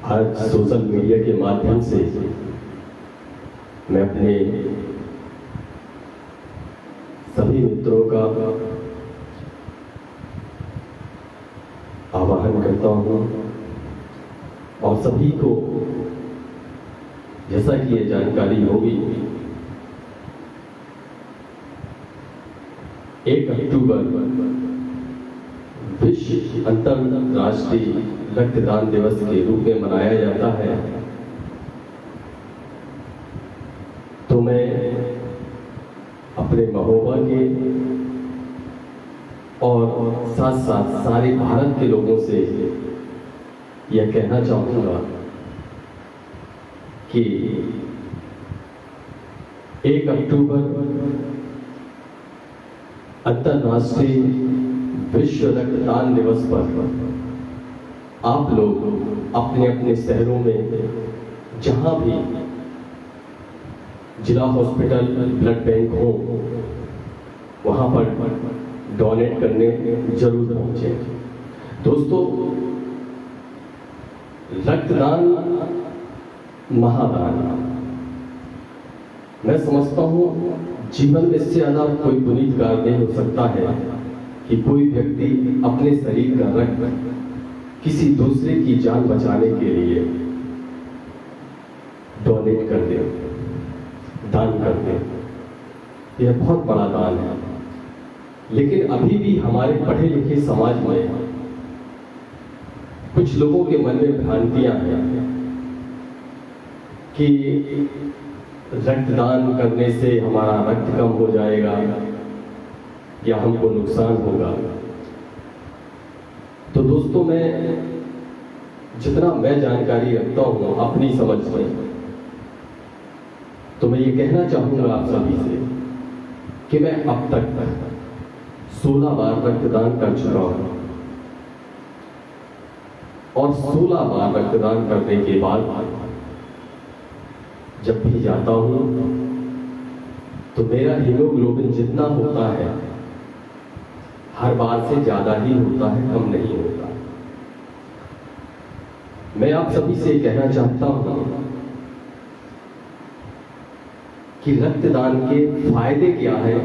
आज social media के माध्यम से मैं अपने सभी मित्रों का आह्वान करता हूँ और सभी को, जैसा कि ये जानकारी होगी, 1 अक्टूबर विश्व अंतर्राष्ट्रीय रक्तदान दिवस के रूप में मनाया जाता है। तो मैं अपने महोबा के और साथ साथ सारे भारत के लोगों से यह कहना चाहूँगा कि 1 अक्टूबर अंतर्राष्ट्रीय विश्व रक्तदान दिवस पर आप लोग अपने अपने शहरों में जहां भी जिला हॉस्पिटल ब्लड बैंक हो वहां पर डोनेट करने जरूर पहुंचे। दोस्तों, रक्तदान महादान, मैं समझता हूं जीवन में इससे ज्यादा कोई पुनीत कार्य नहीं हो सकता है कि कोई व्यक्ति अपने शरीर का रक्त किसी दूसरे की जान बचाने के लिए डोनेट कर दे, दान कर दे। यह बहुत बड़ा दान है। लेकिन अभी भी हमारे पढ़े लिखे समाज में कुछ लोगों के मन में भ्रांतियां हैं कि रक्तदान करने से हमारा रक्त कम हो जाएगा या हमको नुकसान होगा। तो दोस्तों, मैं जितना मैं जानकारी रखता हूँ अपनी समझ में, तो मैं ये कहना चाहूँगा आप सभी से कि मैं अब तक 16 बार रक्तदान कर चुका हूँ और 16 बार रक्तदान करने के बाद जब भी जाता हूँ तो मेरा हीमोग्लोबिन जितना होता है हर बार से ज्यादा ही होता है, कम नहीं होता। मैं आप सभी से कहना चाहता हूं कि रक्तदान के फायदे क्या है,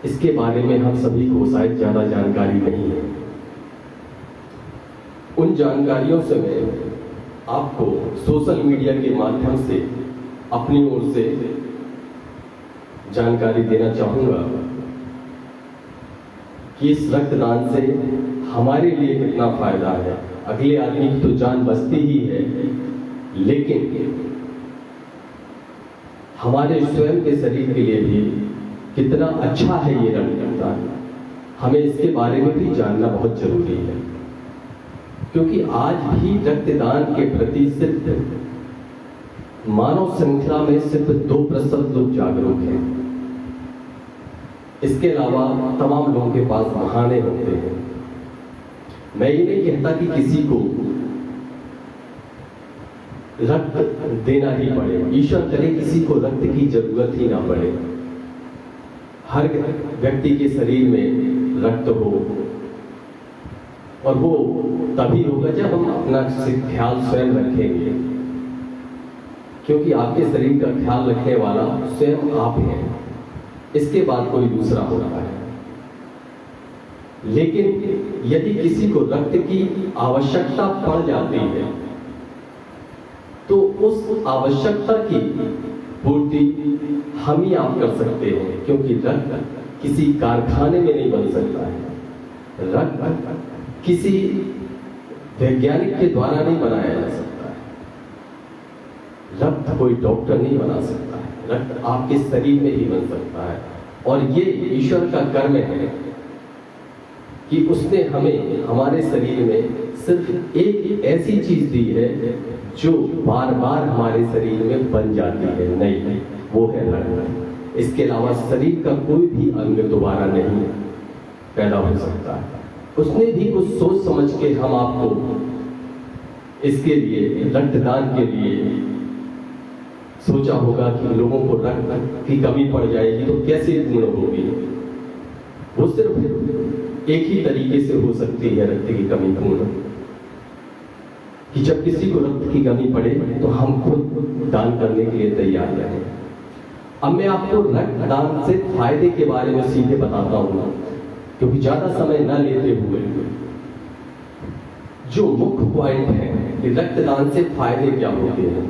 इसके बारे में हम सभी को शायद ज्यादा जानकारी नहीं है। उन जानकारियों से मैं आपको सोशल मीडिया के माध्यम से अपनी ओर से जानकारी देना चाहूंगा कि इस रक्तदान से हमारे लिए कितना फायदा है। अगले आदमी की तो जान बचती ही है, लेकिन हमारे स्वयं के शरीर के लिए भी कितना अच्छा है ये रक्तदान, हमें इसके बारे में भी जानना बहुत जरूरी है। क्योंकि आज भी रक्तदान के प्रति सिर्फ मानव श्रृंखला में सिर्फ 2% लोग जागरूक हैं। इसके अलावा तमाम लोगों के पास बहाने होते हैं। मैं ये नहीं कहता कि किसी को रक्त देना ही पड़े, ईश्वर करे किसी को रक्त की जरूरत ही ना पड़े। हर व्यक्ति के शरीर में रक्त हो, और वो तभी होगा जब हम अपना ख्याल स्वयं रखेंगे, क्योंकि आपके शरीर का ख्याल रखने वाला स्वयं आप हैं, इसके बाद कोई दूसरा होता है। लेकिन यदि किसी को रक्त की आवश्यकता पड़ जाती है तो उस आवश्यकता की पूर्ति हम ही आप कर सकते हैं, क्योंकि रक्त किसी कारखाने में नहीं बन सकता है, रक्त किसी वैज्ञानिक के द्वारा नहीं बनाया जा सकता है, रक्त कोई डॉक्टर नहीं बना सकता है, रक्त आपके शरीर में ही बन सकता है। और ये ईश्वर का कर्म है कि उसने हमें हमारे शरीर में सिर्फ एक ऐसी चीज दी है जो बार बार हमारे शरीर में बन जाती है, नहीं, वो है रक्त। इसके अलावा शरीर का कोई भी अंग दोबारा नहीं पैदा हो सकता है। उसने भी कुछ सोच समझ के हम आपको इसके लिए, रक्तदान के लिए सोचा होगा कि लोगों को रक्त की कमी पड़ जाएगी तो कैसे पूर्ण होगी। वो सिर्फ एक ही तरीके से हो सकती है रक्त की कमी पूर्ण, कि जब किसी को रक्त की कमी पड़े तो हम खुद दान करने के लिए तैयार रहें। अब मैं आपको रक्तदान से फायदे के बारे में सीधे बताता हूँ, क्योंकि ज्यादा समय न लेते हुए जो मुख्य पॉइंट है कि रक्तदान से फायदे क्या होते हैं।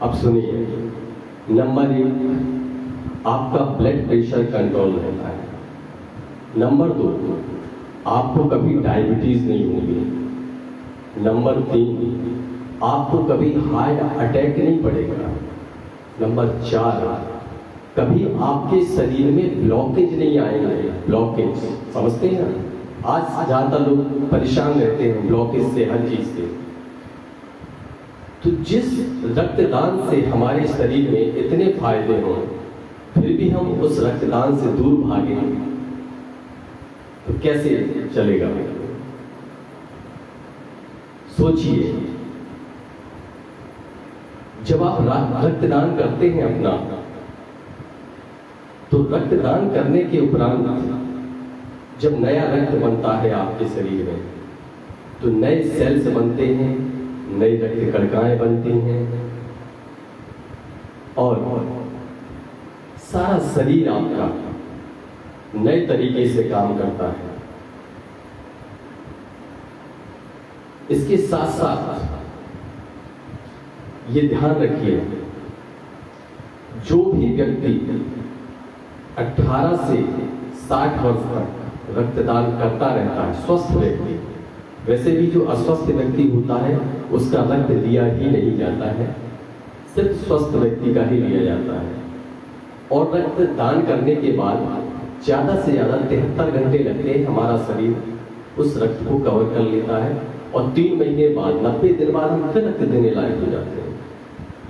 अब सुनिए, नंबर 1, आपका ब्लड प्रेशर कंट्रोल रहता है। नंबर 2, आपको कभी डायबिटीज नहीं होगी। नंबर 3, आपको कभी हार्ट अटैक नहीं पड़ेगा। नंबर 4, कभी आपके शरीर में ब्लॉकेज नहीं आएंगे। ब्लॉकेज समझते हैं ना, आज ज्यादा लोग परेशान रहते हैं ब्लॉकेज से, हर चीज से। तो जिस रक्तदान से हमारे शरीर में इतने फायदे हों, फिर भी हम उस रक्तदान से दूर भागे तो कैसे चलेगा? सोचिए, जब आप रक्तदान करते हैं अपना, तो रक्तदान करने के उपरांत जब नया रक्त बनता है आपके शरीर में, तो नए सेल्स बनते हैं, नई रक्त कणिकाएं बनती हैं और सारा शरीर आपका नए तरीके से काम करता है। इसके साथ साथ ये ध्यान रखिए, जो भी व्यक्ति 18 से 60 वर्ष तक रक्तदान करता रहता है, स्वस्थ व्यक्ति, वैसे भी जो अस्वस्थ व्यक्ति होता है उसका रक्त लिया ही नहीं जाता है, सिर्फ स्वस्थ व्यक्ति का ही लिया जाता है। और रक्तदान करने के बाद ज्यादा से ज्यादा 73 घंटे लगते हैं, हमारा शरीर उस रक्त को कवर कर लेता है और 3 महीने बाद, 90 दिन बाद हम फिर रक्त देने लायक हो जाते हैं।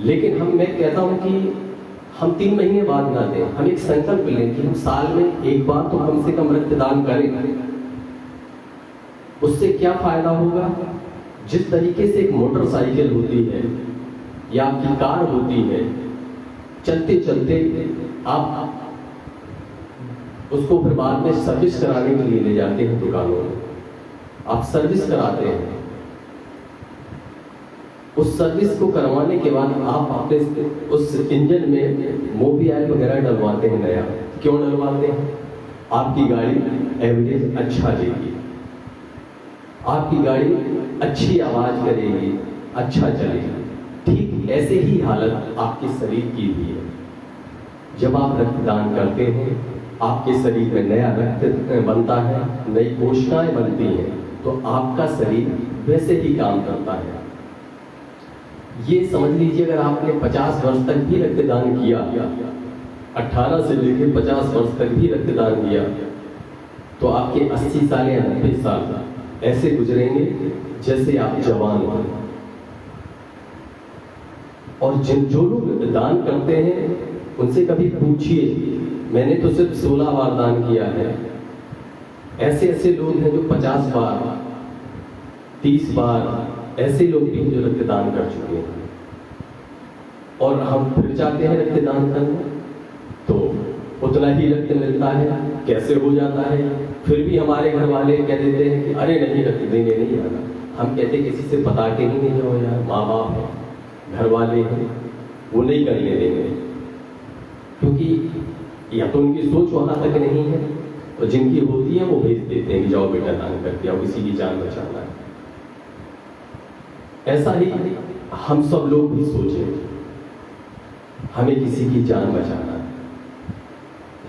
लेकिन मैं कहता हूं कि हम 3 महीने बाद ना दें, हम एक संकल्प लें कि हम साल में एक बार तो कम से कम रक्तदान करें। उससे क्या फायदा होगा? जिस तरीके से एक मोटरसाइकिल होती है या आपकी कार होती है, चलते चलते आप उसको फिर बाद में सर्विस कराने के लिए ले जाते हैं दुकानों में, आप सर्विस कराते हैं। उस सर्विस को करवाने के बाद आप अपने उस इंजन में मोबिल वगैरह डलवाते हैं नया। क्यों डलवाते हैं? आपकी गाड़ी एवरेज अच्छा देगी, आपकी गाड़ी अच्छी आवाज करेगी, अच्छा चलेगी। ठीक ऐसे ही हालत आपके शरीर की भी है। जब आप रक्तदान करते हैं, आपके शरीर में नया रक्त बनता है, नई कोशिकाएं बनती हैं, तो आपका शरीर वैसे ही काम करता है। ये समझ लीजिए, अगर आपने 50 वर्ष तक भी रक्तदान किया, 18 से लेकर 50 वर्ष तक भी रक्तदान किया, तो आपके 80 साल या 90 साल ऐसे गुजरेंगे जैसे आप जवान हो। और जो लोग दान करते हैं उनसे कभी पूछिए, मैंने तो सिर्फ 16 बार दान किया है। ऐसे ऐसे लोग हैं जो 50 बार, 30 बार, ऐसे लोग भी जो रक्तदान कर चुके हैं। और हम फिर जाते हैं रक्तदान करने, तो उतना ही रक्त मिलता है। कैसे हो जाता है? फिर भी हमारे घर वाले कह देते हैं कि अरे नहीं, रक्त देने नहीं आना। हम कहते किसी से बता के ही नहीं जाओ यार, माँ बाप हैं, घर वाले हैं, वो नहीं करने देंगे, क्योंकि या तो उनकी सोच वहां तक नहीं है, और जिनकी होती है वो भेज देते हैं कि जाओ बेटा दान करके आओ, किसी की जान बचाना है। ऐसा ही हम सब लोग भी सोचें, हमें किसी की जान बचाना है।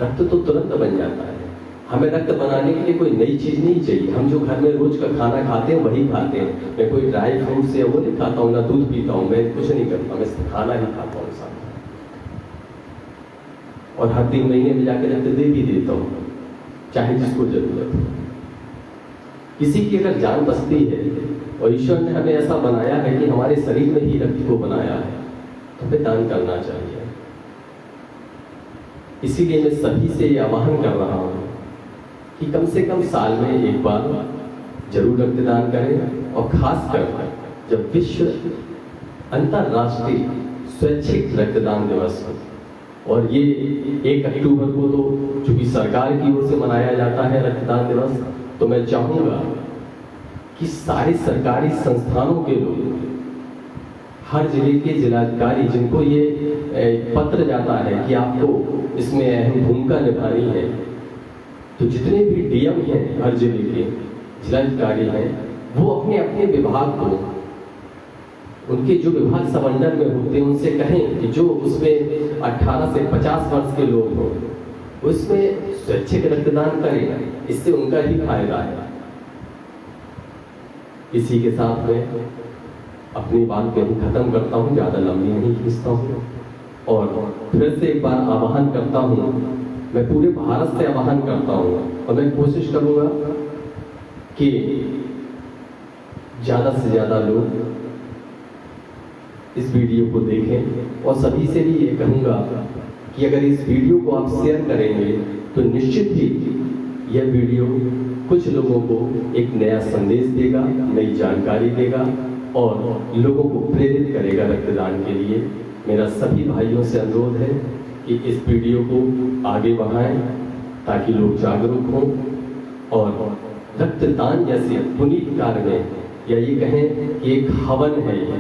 रक्त तो तुरंत बन जाता है, हमें रक्त बनाने के लिए कोई नई चीज नहीं चाहिए। हम जो घर में रोज का खाना खाते हैं वही खाते हैं। मैं कोई ड्राई फ्रूट से वो नहीं खाता हूँ, ना दूध पीता हूँ, मैं कुछ नहीं करता, मैं सिर्फ खाना ही खाता हूँ साथ। और हर 3 महीने में जाकर रक्त दे भी देता हूँ, चाहे जिसको जरूरत हो। किसी की अगर जान बचती है, और ईश्वर ने हमें ऐसा बनाया है कि हमारे शरीर में ही रक्त को बनाया है, तो हमें दान करना चाहिए। इसीलिए मैं सभी से ये आह्वान कर रहा हूँ कि कम से कम साल में एक बार जरूर रक्तदान करें। और खासकर जब विश्व अंतर्राष्ट्रीय स्वैच्छिक रक्तदान दिवस हो, और ये 1 अक्टूबर को तो चूंकि सरकार की ओर से मनाया जाता है रक्तदान दिवस, तो मैं चाहूँगा कि सारे सरकारी संस्थानों के लोग, हर जिले के जिलाधिकारी जिनको ये पत्र जाता है कि आपको इसमें अहम भूमिका निभानी है, तो जितने भी डीएम हैं हर जिले के जिलाधिकारी हैं, वो अपने अपने विभाग को, उनके जो विभाग सब अंडर में होते हैं, उनसे कहें कि जो उसमें 18 से 50 वर्ष के लोग हों उसमें स्वैच्छिक रक्तदान करें, इससे उनका ही फायदा है। इसी के साथ में अपनी बात को खत्म करता हूँ, ज़्यादा लंबी नहीं खींचता हूँ, और फिर से एक बार आह्वान करता हूँ, मैं पूरे भारत से आह्वान करता हूँ और मैं कोशिश करूँगा कि ज़्यादा से ज़्यादा लोग इस वीडियो को देखें, और सभी से भी ये कहूँगा कि अगर इस वीडियो को आप शेयर करेंगे तो निश्चित ही यह वीडियो कुछ लोगों को एक नया संदेश देगा, नई जानकारी देगा और लोगों को प्रेरित करेगा रक्तदान के लिए। मेरा सभी भाइयों से अनुरोध है कि इस वीडियो को आगे बढ़ाएं ताकि लोग जागरूक हों और रक्तदान जैसे पुनीत कार्य में, या ये कहें कि एक हवन है ये,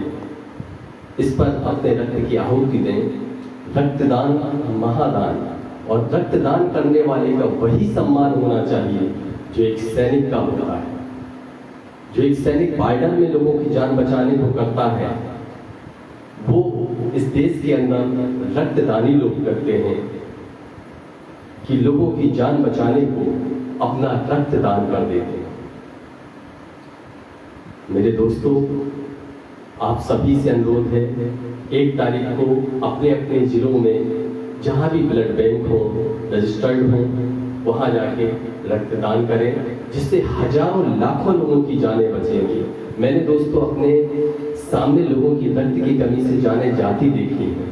इस पर अपने रक्त की आहुति दें। रक्तदान महादान, और रक्तदान करने वाले का वही सम्मान होना चाहिए जो एक सैनिक का होता है। जो एक सैनिक बॉर्डर में लोगों की जान बचाने को करता है, वो इस देश के अंदर रक्तदानी लोग करते हैं कि लोगों की जान बचाने को अपना रक्तदान कर देते हैं। मेरे दोस्तों, आप सभी से अनुरोध है, 1 तारीख को अपने अपने जिलों में जहाँ भी ब्लड बैंक हो, रजिस्टर्ड हो, वहाँ जाके रक्तदान करें, जिससे हजारों लाखों लोगों की जानें बचेंगी। मैंने दोस्तों अपने सामने लोगों की रक्त की कमी से जानें जाती देखी है।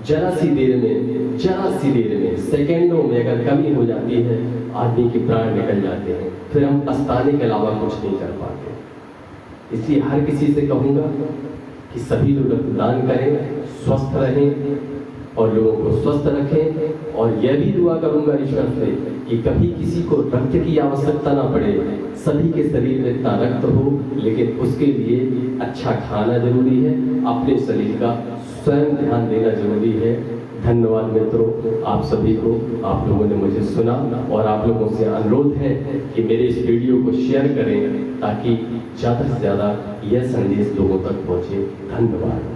जरा सी देर में सेकेंडों में अगर कमी हो जाती है, आदमी के प्राण निकल जाते हैं, फिर हम पछताने के अलावा कुछ नहीं कर पाते। इसलिए हर किसी से कहूँगा कि सभी लोग रक्तदान करें, स्वस्थ रहें और लोगों को स्वस्थ रखें। और यह भी दुआ करूँगा ईश्वर से कि कभी किसी को रक्त की आवश्यकता ना पड़े, सभी के शरीर में इतना रक्त हो, लेकिन उसके लिए अच्छा खाना जरूरी है, अपने शरीर का स्वयं ध्यान देना जरूरी है। धन्यवाद मित्रों, आप सभी को, आप लोगों ने मुझे सुना, और आप लोगों से अनुरोध है कि मेरे इस वीडियो को शेयर करें ताकि ज़्यादा से ज़्यादा यह संदेश लोगों तक पहुँचे। धन्यवाद।